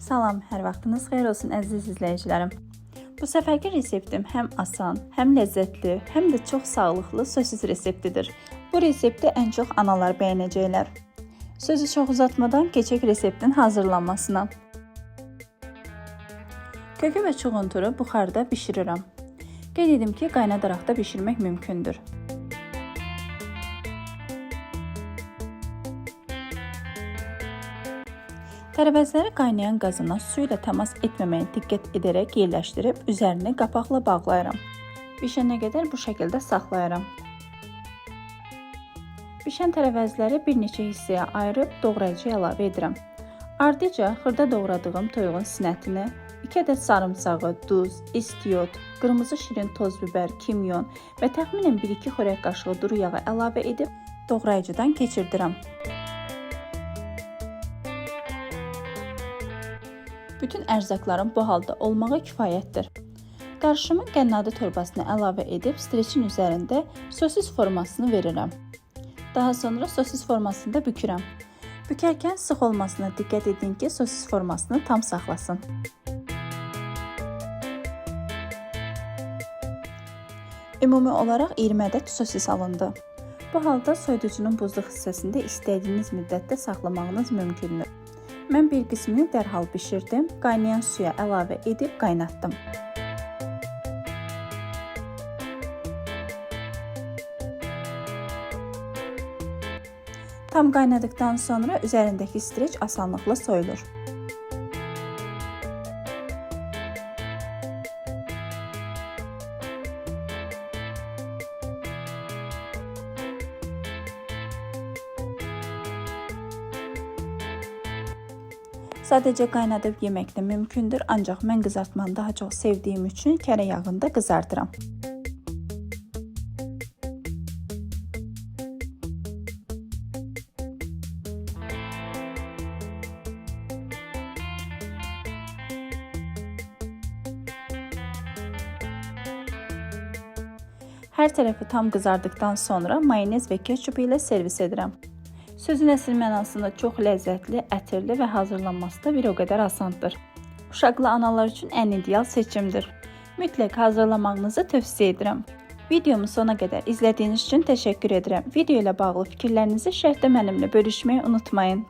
Salam, hər vaxtınız xeyir olsun əziz izləyicilərim. Bu səfərki reseptim həm asan, həm ləzzətli, həm də çox sağlıqlı sosis reseptidir. Bu resepti ən çox analar bəyənəcəklər. Sözü çox uzatmadan keçək reseptin hazırlanmasına. Kökü və çuğunturu buxarda bişirirəm. Qeyd edim ki, qaynadaraq da bişirmək mümkündür. Tərəvəzləri qaynayan qazana su ilə təmas etməməyə diqqət edərək yerləşdirib, üzərini qapaqla bağlayıram. Bişənə qədər bu şəkildə saxlayıram. Bişən tərəvəzləri bir neçə hissəyə ayırıb doğrayıcıya əlavə edirəm. Ardıca xırda doğradığım toyuğun sinətini, 2 ədəd sarımsağı, duz, istiyot, qırmızı şirin toz biber, kimyon və təxminən 1-2 xörək qaşığı duru yağı əlavə edib doğrayıcıdan keçirdirəm. Bütün ərzaqların bu halda olmağı kifayətdir. Qarışımı qənnadı torbasına əlavə edib streçin üzərində sosis formasını verirəm. Daha sonra sosis formasında bükürəm. Bükərkən sıx olmasına diqqət edin ki, sosis formasını tam saxlasın. Ümumi olaraq 20 ədəd sosis alındı. Bu halda soyuducunun buzluq hissəsində istədiyiniz müddətdə saxlamağınız mümkündür. Mən bir qismini dərhal bişirdim, qaynayan suya əlavə edib qaynatdım. Tam qaynadıqdan sonra üzərindəki streç asanlıqla soyulur. Sadəcə qaynadıb yemək də mümkündür, ancaq mən qızartmanı daha çox sevdiyim üçün kərə yağında qızardıram. Hər tərəfi tam qızardıqdan sonra mayonez və ketçup ilə servis edirəm. Sözün əsl mənasında çox ləzzətli, ətirli və hazırlanması da bir o qədər asandır. Uşaqlı analar üçün ən ideal seçimdir. Mütləq hazırlamağınızı tövsiyə edirəm. Videomu sona qədər izlədiyiniz üçün təşəkkür edirəm. Video ilə bağlı fikirlərinizi şərhdə mənimlə bölüşməyi unutmayın.